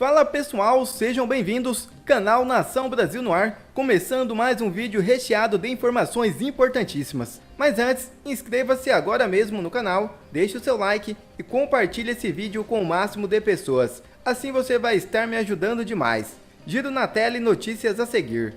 Fala pessoal, sejam bem-vindos, canal Nação Brasil no ar, começando mais um vídeo recheado de informações importantíssimas. Mas antes, inscreva-se agora mesmo no canal, deixe o seu like e compartilhe esse vídeo com o máximo de pessoas. Assim você vai estar me ajudando demais. Giro na tela e notícias a seguir.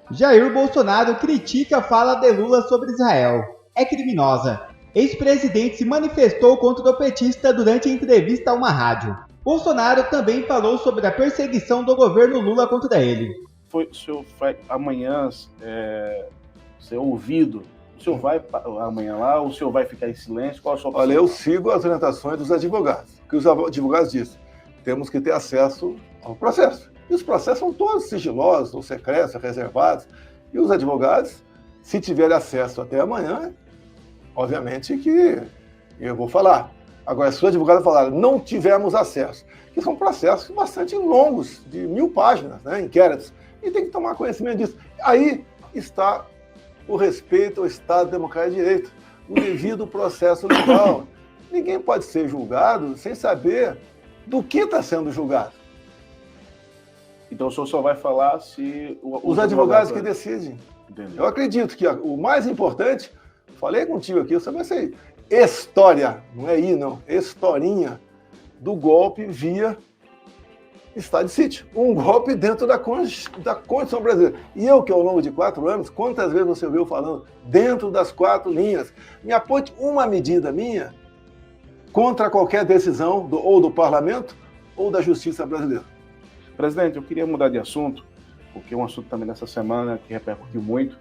Jair Bolsonaro critica a fala de Lula sobre Israel. É criminosa. Ex-presidente se manifestou contra o petista durante a entrevista a uma rádio. Bolsonaro também falou sobre a perseguição do governo Lula contra ele. O senhor vai amanhã ser ouvido? O senhor vai amanhã lá ou o senhor vai ficar em silêncio? Qual a sua opção? Olha, eu sigo as orientações dos advogados. O que os advogados dizem? Temos que ter acesso ao processo. E os processos são todos sigilosos, ou secretos, reservados. E os advogados, se tiverem acesso até amanhã, obviamente que eu vou falar. Agora, se os advogados falarem, não tivemos acesso, que são processos bastante longos, de 1000 páginas, né, inquéritos, e tem que tomar conhecimento disso. Aí está o respeito ao Estado Democrático de Direito, o devido processo legal. Ninguém pode ser julgado sem saber do que está sendo julgado. Então o senhor só vai falar se... Os advogados que decidem. Entendeu? Eu acredito que o mais importante, falei contigo aqui, eu sabia essa história, não é não, historinha do golpe via estado de sítio. Um golpe dentro da Constituição brasileira. E eu, que ao longo de 4 anos, quantas vezes você ouviu falando dentro das 4 linhas, me aponte uma medida minha contra qualquer decisão ou do parlamento ou da justiça brasileira. Presidente, eu queria mudar de assunto, porque um assunto também nessa semana que repercutiu muito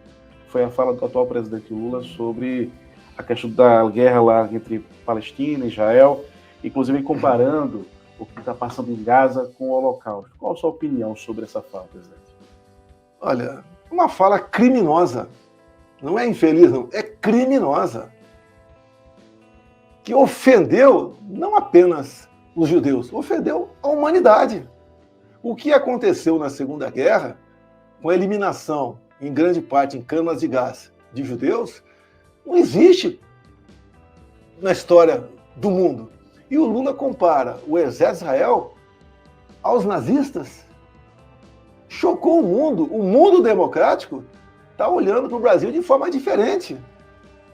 foi a fala do atual presidente Lula sobre a questão da guerra lá entre Palestina e Israel, inclusive comparando o que está passando em Gaza com o Holocausto. Qual a sua opinião sobre essa fala, presidente? Olha, uma fala criminosa. Não é infeliz, não. É criminosa. Que ofendeu não apenas os judeus, ofendeu a humanidade. O que aconteceu na Segunda Guerra, com a eliminação, em grande parte, em câmaras de gás de judeus, não existe na história do mundo. E o Lula compara o exército de Israel aos nazistas. Chocou o mundo. O mundo democrático está olhando para o Brasil de forma diferente.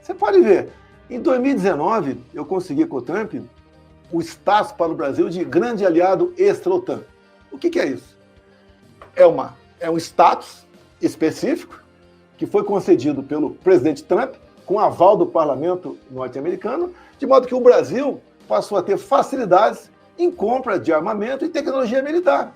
Você pode ver, em 2019, eu consegui com o Trump o status para o Brasil de grande aliado extra-OTAN. O que é isso? É um status específico que foi concedido pelo presidente Trump com aval do parlamento norte-americano, de modo que o Brasil passou a ter facilidades em compra de armamento e tecnologia militar.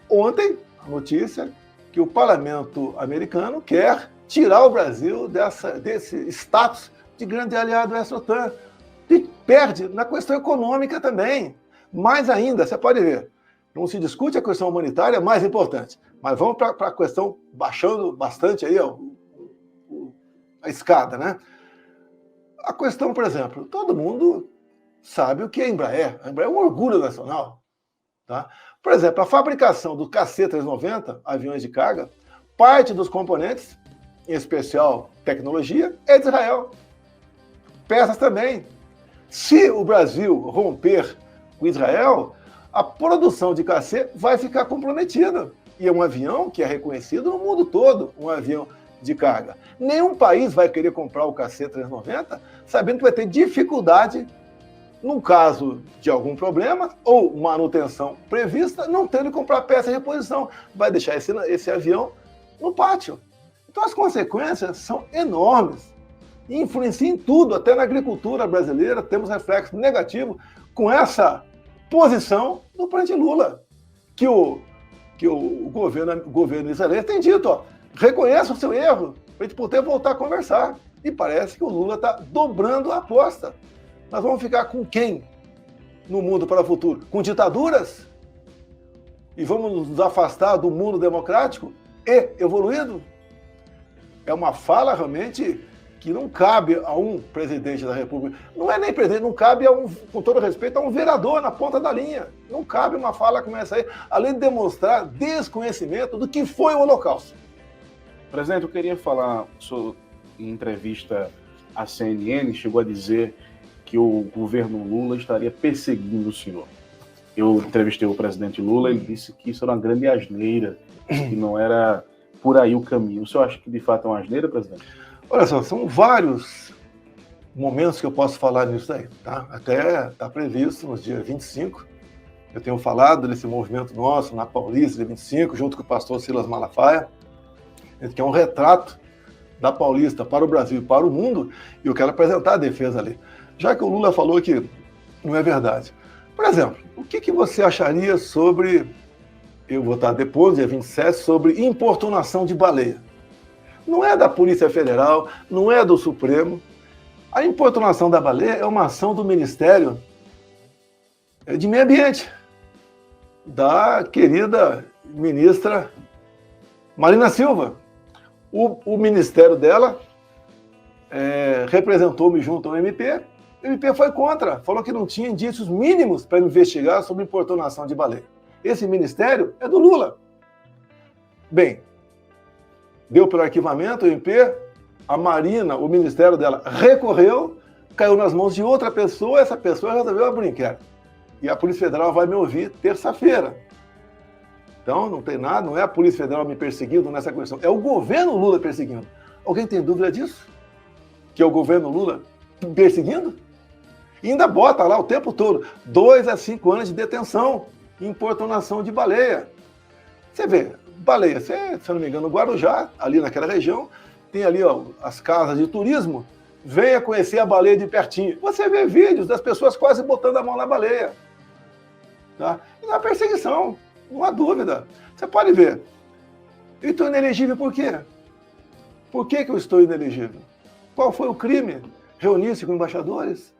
Ontem, a notícia que o parlamento americano quer tirar o Brasil desse status de grande aliado extra-OTAN. E perde na questão econômica também. Mais ainda, você pode ver, não se discute a questão humanitária, mais importante. Mas vamos para a questão, baixando bastante aí a escada, né? A questão, por exemplo, todo mundo sabe o que é a Embraer. A Embraer é um orgulho nacional. Tá? Por exemplo, a fabricação do KC-390, aviões de carga, parte dos componentes, em especial tecnologia, é de Israel. Peças também. Se o Brasil romper com Israel, a produção de KC vai ficar comprometida. E é um avião que é reconhecido no mundo todo, um avião de carga. Nenhum país vai querer comprar o KC-390 sabendo que vai ter dificuldade, no caso de algum problema ou manutenção prevista, não tendo que comprar peça de reposição. Vai deixar esse avião no pátio. Então as consequências são enormes. E influenciam em tudo, até na agricultura brasileira, temos reflexo negativo com essa posição do presidente Lula, que o governo israelense tem dito, ó, reconheça o seu erro, para a gente poder voltar a conversar. E parece que o Lula está dobrando a aposta. Nós vamos ficar com quem no mundo para o futuro? Com ditaduras? E vamos nos afastar do mundo democrático e evoluído? É uma fala realmente que não cabe a um presidente da República. Não é nem presidente, não cabe com todo respeito, a um vereador na ponta da linha. Não cabe uma fala como essa aí, além de demonstrar desconhecimento do que foi o Holocausto. Presidente, eu queria falar em entrevista à CNN, chegou a dizer que o governo Lula estaria perseguindo o senhor. Eu entrevistei o presidente Lula, ele disse que isso era uma grande asneira, que não era por aí o caminho. O senhor acha que de fato é uma asneira, presidente? Olha só, são vários momentos que eu posso falar nisso aí, tá? Até está previsto no dia 25. Eu tenho falado desse movimento nosso na Paulista, dia 25, junto com o pastor Silas Malafaia, que é um retrato da Paulista para o Brasil e para o mundo, e eu quero apresentar a defesa ali. Já que o Lula falou que não é verdade. Por exemplo, o que você acharia sobre, eu vou estar depois, dia 27, sobre importunação de baleia? Não é da Polícia Federal, não é do Supremo. A importunação da baleia é uma ação do Ministério de Meio Ambiente, da querida ministra Marina Silva. O ministério dela representou-me junto ao MP. O MP foi contra, falou que não tinha indícios mínimos para investigar sobre importunação de baleia. Esse ministério é do Lula. Bem, deu pelo arquivamento, o MP, a Marina, o ministério dela, recorreu, caiu nas mãos de outra pessoa, essa pessoa resolveu abrir um inquérito. E a Polícia Federal vai me ouvir terça-feira. Então, não tem nada, não é a Polícia Federal me perseguindo nessa questão, é o governo Lula perseguindo. Alguém tem dúvida disso? Que é o governo Lula perseguindo? E ainda bota lá o tempo todo, 2 a 5 anos de detenção, importunação de baleia. Você vê, baleia, se eu não me engano, no Guarujá, ali naquela região, tem ali ó, as casas de turismo, venha conhecer a baleia de pertinho. Você vê vídeos das pessoas quase botando a mão na baleia. Tá? E na perseguição, não há dúvida. Você pode ver. Eu estou inelegível por quê? Por que eu estou inelegível? Qual foi o crime? Reunir-se com embaixadores?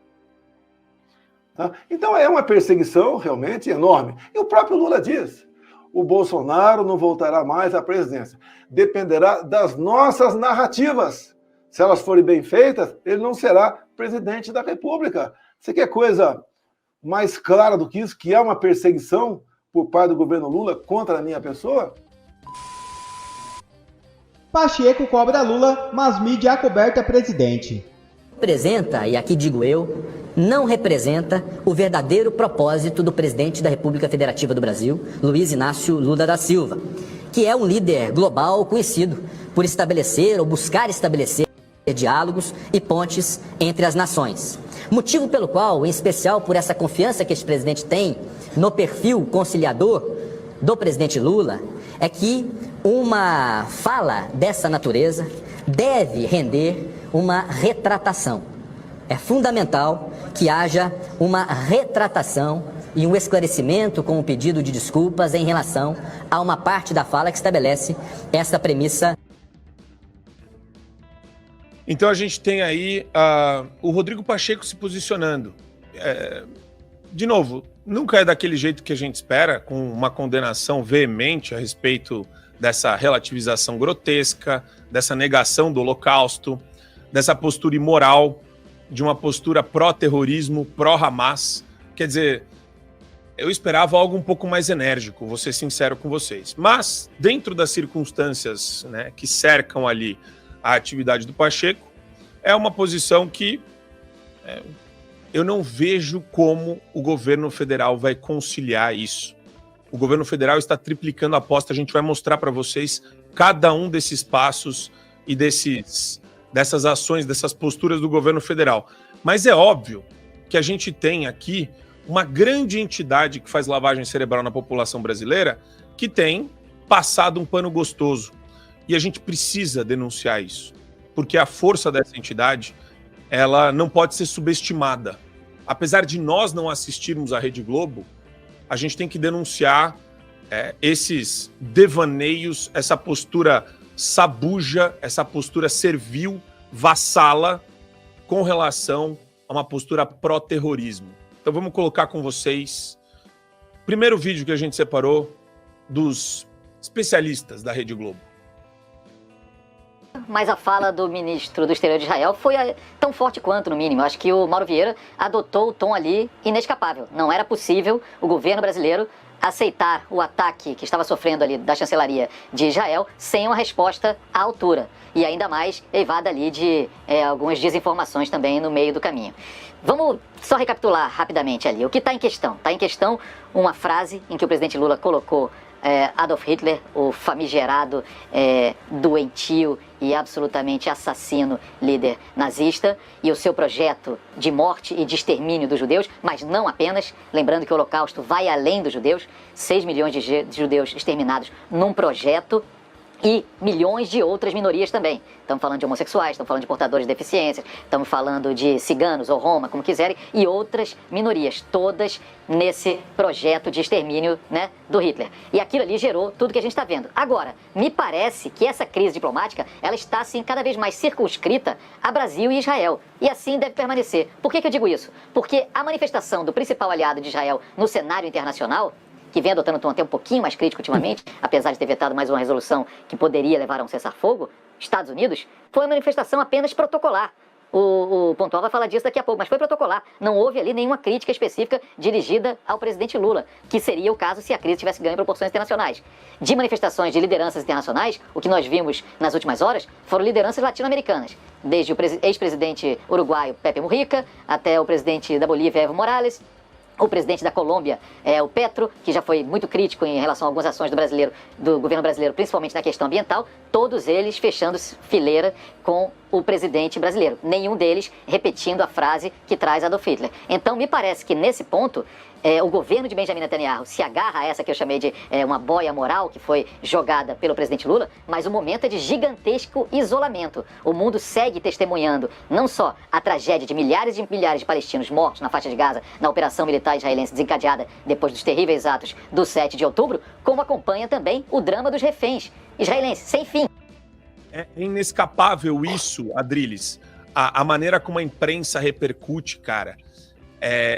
Tá? Então é uma perseguição realmente enorme. E o próprio Lula diz, o Bolsonaro não voltará mais à presidência. Dependerá das nossas narrativas. Se elas forem bem feitas, ele não será presidente da República. Você quer coisa mais clara do que isso, que é uma perseguição por parte do governo Lula contra a minha pessoa? Pacheco cobra Lula, mas mídia acoberta presidente. Representa, e aqui digo eu, não representa o verdadeiro propósito do presidente da República Federativa do Brasil, Luiz Inácio Lula da Silva, que é um líder global conhecido por estabelecer ou buscar estabelecer diálogos e pontes entre as nações. Motivo pelo qual, em especial por essa confiança que este presidente tem no perfil conciliador do presidente Lula, é que uma fala dessa natureza deve render uma retratação. É fundamental que haja uma retratação e um esclarecimento com um pedido de desculpas em relação a uma parte da fala que estabelece essa premissa. Então a gente tem aí o Rodrigo Pacheco se posicionando. De novo, nunca é daquele jeito que a gente espera, com uma condenação veemente a respeito dessa relativização grotesca, dessa negação do Holocausto, dessa postura imoral, de uma postura pró-terrorismo, pró-Hamas. Quer dizer, eu esperava algo um pouco mais enérgico, vou ser sincero com vocês. Mas, dentro das circunstâncias, né, que cercam ali a atividade do Pacheco, é uma posição que eu não vejo como o governo federal vai conciliar isso. O governo federal está triplicando a aposta, a gente vai mostrar para vocês cada um desses passos e dessas ações, dessas posturas do governo federal. Mas é óbvio que a gente tem aqui uma grande entidade que faz lavagem cerebral na população brasileira que tem passado um pano gostoso. E a gente precisa denunciar isso, porque a força dessa entidade, ela não pode ser subestimada. Apesar de nós não assistirmos à Rede Globo, a gente tem que denunciar esses devaneios, essa postura sabuja, essa postura servil, vassala, com relação a uma postura pró-terrorismo. Então vamos colocar com vocês o primeiro vídeo que a gente separou dos especialistas da Rede Globo. Mas a fala do ministro do Exterior de Israel foi tão forte quanto, no mínimo. Eu acho que o Mauro Vieira adotou o tom ali inescapável. Não era possível o governo brasileiro aceitar o ataque que estava sofrendo ali da chancelaria de Israel sem uma resposta à altura. E ainda mais eivada ali de algumas desinformações também no meio do caminho. Vamos só recapitular rapidamente ali. O que está em questão? Está em questão uma frase em que o presidente Lula colocou Adolf Hitler, o famigerado, doentio e absolutamente assassino líder nazista, e o seu projeto de morte e de extermínio dos judeus, mas não apenas, lembrando que o Holocausto vai além dos judeus, 6 milhões de judeus exterminados num projeto, e milhões de outras minorias também. Estamos falando de homossexuais, estamos falando de portadores de deficiências, estamos falando de ciganos ou roma, como quiserem, e outras minorias, todas nesse projeto de extermínio, né, do Hitler. E aquilo ali gerou tudo que a gente está vendo. Agora, me parece que essa crise diplomática, ela está, assim, cada vez mais circunscrita a Brasil e Israel. E assim deve permanecer. Por que eu digo isso? Porque a manifestação do principal aliado de Israel no cenário internacional, que vem adotando um tom até um pouquinho mais crítico ultimamente, apesar de ter vetado mais uma resolução que poderia levar a um cessar-fogo, Estados Unidos, foi uma manifestação apenas protocolar. O Pontual vai falar disso daqui a pouco, mas foi protocolar. Não houve ali nenhuma crítica específica dirigida ao presidente Lula, que seria o caso se a crise tivesse ganho proporções internacionais. De manifestações de lideranças internacionais, o que nós vimos nas últimas horas foram lideranças latino-americanas, desde o ex-presidente uruguaio Pepe Mujica, até o presidente da Bolívia, Evo Morales, o presidente da Colômbia, o Petro, que já foi muito crítico em relação a algumas ações do governo brasileiro, principalmente na questão ambiental, todos eles fechando fileira com o presidente brasileiro. Nenhum deles repetindo a frase que traz Adolf Hitler. Então, me parece que nesse ponto, o governo de Benjamin Netanyahu se agarra a essa que eu chamei de uma boia moral que foi jogada pelo presidente Lula, mas o momento é de gigantesco isolamento. O mundo segue testemunhando não só a tragédia de milhares de palestinos mortos na faixa de Gaza, na operação militar israelense desencadeada depois dos terríveis atos do 7 de outubro, como acompanha também o drama dos reféns israelenses, sem fim. É inescapável isso, Adriles. A maneira como a imprensa repercute, cara.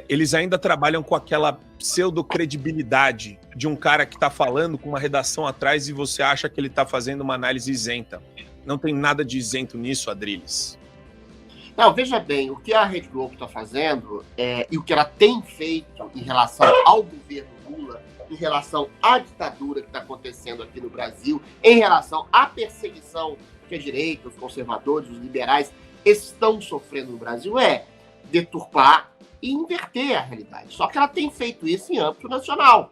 Eles ainda trabalham com aquela pseudo-credibilidade de um cara que está falando com uma redação atrás e você acha que ele está fazendo uma análise isenta. Não tem nada de isento nisso, Adriles. Não, veja bem, o que a Rede Globo está fazendo e o que ela tem feito em relação ao governo Lula, em relação à ditadura que está acontecendo aqui no Brasil, em relação à perseguição que a direita, os conservadores, os liberais estão sofrendo no Brasil, deturpar e inverter a realidade. Só que ela tem feito isso em âmbito nacional.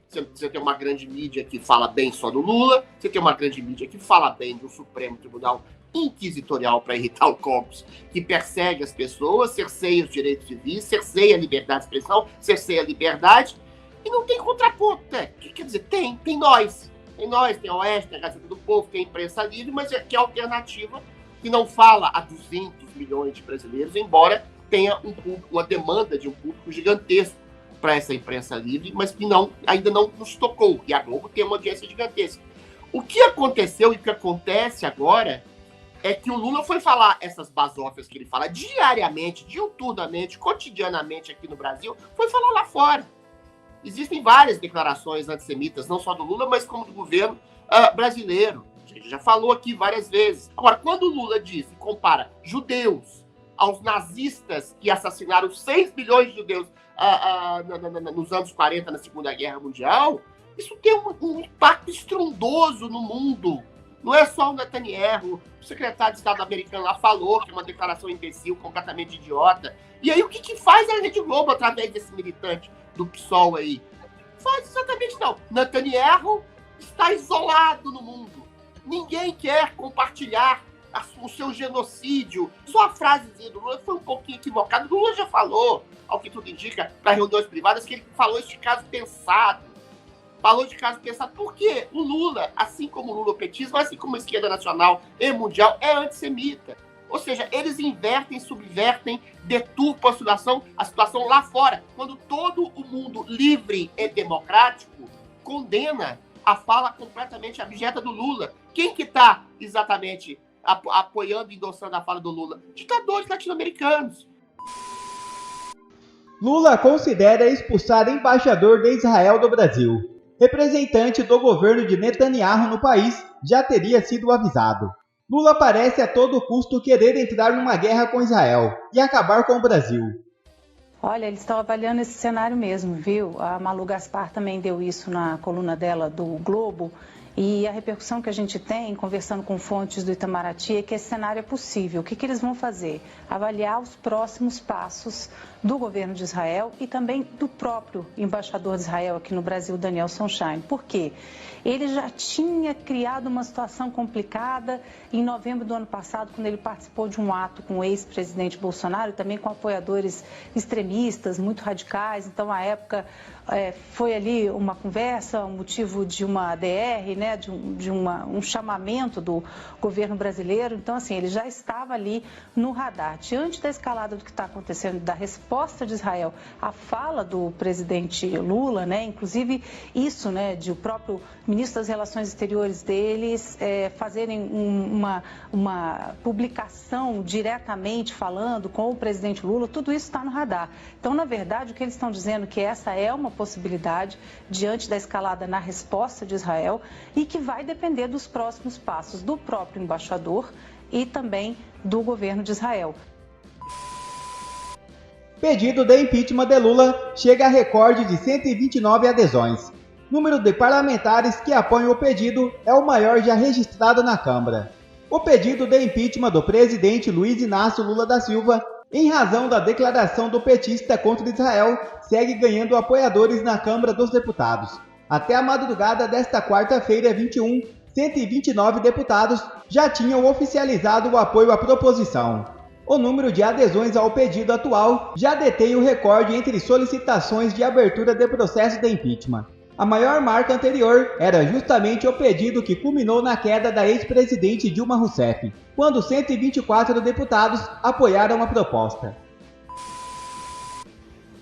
Você tem uma grande mídia que fala bem só do Lula, você tem uma grande mídia que fala bem do Supremo Tribunal Inquisitorial para irritar o Copos, que persegue as pessoas, cerceia os direitos civis, cerceia a liberdade de expressão, cerceia a liberdade, e não tem contraponto. Quer dizer, tem nós. Tem nós, tem a Oeste, tem a Gazeta do Povo, tem a imprensa livre, mas que é alternativa, que não fala a 200 milhões de brasileiros, embora tenha uma demanda de um público gigantesco para essa imprensa livre, mas que ainda não nos tocou. E a Globo tem uma audiência gigantesca. O que aconteceu e o que acontece agora é que o Lula foi falar essas basófias que ele fala diariamente, diuturnamente, cotidianamente aqui no Brasil, foi falar lá fora. Existem várias declarações antissemitas, não só do Lula, mas como do governo brasileiro. A gente já falou aqui várias vezes. Agora, quando o Lula diz e compara judeus aos nazistas que assassinaram 6 milhões de judeus nos anos 40, na Segunda Guerra Mundial, isso tem um impacto estrondoso no mundo. Não é só o Netanyahu, o secretário de Estado americano lá falou que é uma declaração imbecil, completamente idiota. E aí o que faz a Rede Globo através desse militante do PSOL aí? Faz exatamente não. Netanyahu está isolado no mundo. Ninguém quer compartilhar o seu genocídio. Só a frasezinha do Lula foi um pouquinho equivocada. O Lula já falou, ao que tudo indica, para reuniões privadas, que ele falou este caso pensado. Falou de caso pensado porque o Lula, assim como o lulopetismo, assim como a esquerda nacional e mundial, é antissemita. Ou seja, eles invertem, subvertem, deturpam a situação lá fora, quando todo o mundo livre e democrático condena a fala completamente abjeta do Lula. Quem que está exatamente apoiando e endossando a fala do Lula? Ditadores latino-americanos. Lula considera expulsar embaixador de Israel do Brasil. Representante do governo de Netanyahu no país já teria sido avisado. Lula parece a todo custo querer entrar numa guerra com Israel e acabar com o Brasil. Olha, eles estão avaliando esse cenário mesmo, viu? A Malu Gaspar também deu isso na coluna dela do Globo. E a repercussão que a gente tem, conversando com fontes do Itamaraty, é que esse cenário é possível. O que eles vão fazer? Avaliar os próximos passos do governo de Israel e também do próprio embaixador de Israel aqui no Brasil, Daniel Sonshine. Por quê? Ele já tinha criado uma situação complicada em novembro do ano passado, quando ele participou de um ato com o ex-presidente Bolsonaro e também com apoiadores extremistas, muito radicais. Então, à época, foi ali uma conversa, um motivo de uma ADR, né, de um chamamento do governo brasileiro. Então, assim, ele já estava ali no radar. Diante da escalada do que está acontecendo, da resposta de Israel à fala do presidente Lula, né, inclusive isso, né, de o próprio ministro das Relações Exteriores deles fazerem uma publicação diretamente falando com o presidente Lula, tudo isso está no radar. Então, na verdade, o que eles estão dizendo é que essa é uma possibilidade diante da escalada na resposta de Israel e que vai depender dos próximos passos do próprio embaixador e também do governo de Israel. Pedido de impeachment de Lula chega a recorde de 129 adesões. Número de parlamentares que apoiam o pedido é o maior já registrado na Câmara. O pedido de impeachment do presidente Luiz Inácio Lula da Silva, em razão da declaração do petista contra Israel, segue ganhando apoiadores na Câmara dos Deputados. Até a madrugada desta quarta-feira, 21, 129 deputados já tinham oficializado o apoio à proposição. O número de adesões ao pedido atual já detém o recorde entre solicitações de abertura de processo de impeachment. A maior marca anterior era justamente o pedido que culminou na queda da ex-presidente Dilma Rousseff, quando 124 deputados apoiaram a proposta.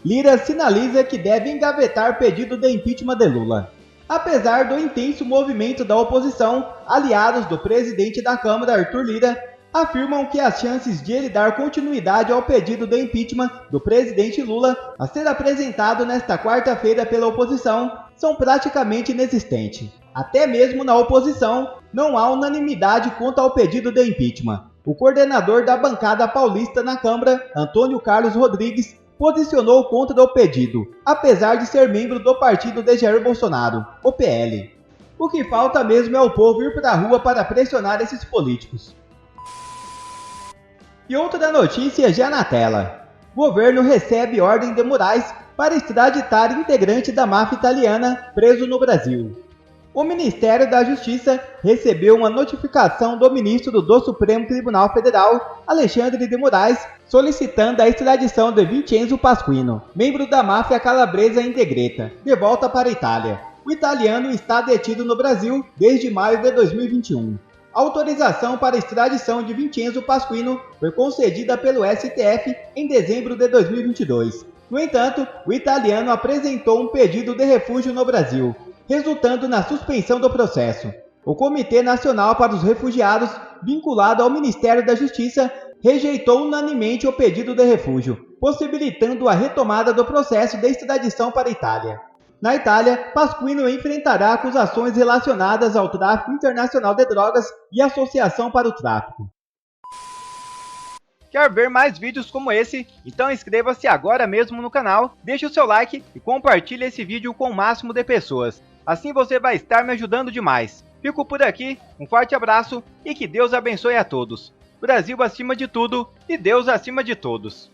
Lira sinaliza que deve engavetar pedido de impeachment de Lula. Apesar do intenso movimento da oposição, aliados do presidente da Câmara, Arthur Lira, afirmam que as chances de ele dar continuidade ao pedido de impeachment do presidente Lula a ser apresentado nesta quarta-feira pela oposição são praticamente inexistentes. Até mesmo na oposição, não há unanimidade quanto ao pedido de impeachment. O coordenador da bancada paulista na Câmara, Antônio Carlos Rodrigues, posicionou contra o pedido, apesar de ser membro do partido de Jair Bolsonaro, o PL. O que falta mesmo é o povo ir para a rua para pressionar esses políticos. E outra notícia já na tela. Governo recebe ordem de Moraes para extraditar integrante da máfia italiana preso no Brasil. O Ministério da Justiça recebeu uma notificação do ministro do Supremo Tribunal Federal, Alexandre de Moraes, solicitando a extradição de Vincenzo Pasquino, membro da máfia calabresa Integreta, de volta para a Itália. O italiano está detido no Brasil desde maio de 2021. A autorização para a extradição de Vincenzo Pasquino foi concedida pelo STF em dezembro de 2022. No entanto, o italiano apresentou um pedido de refúgio no Brasil, resultando na suspensão do processo. O Comitê Nacional para os Refugiados, vinculado ao Ministério da Justiça, rejeitou unanimemente o pedido de refúgio, possibilitando a retomada do processo de extradição para a Itália. Na Itália, Pasquino enfrentará acusações relacionadas ao tráfico internacional de drogas e associação para o tráfico. Quer ver mais vídeos como esse? Então inscreva-se agora mesmo no canal, deixe o seu like e compartilhe esse vídeo com o máximo de pessoas. Assim você vai estar me ajudando demais. Fico por aqui, um forte abraço e que Deus abençoe a todos. Brasil acima de tudo e Deus acima de todos.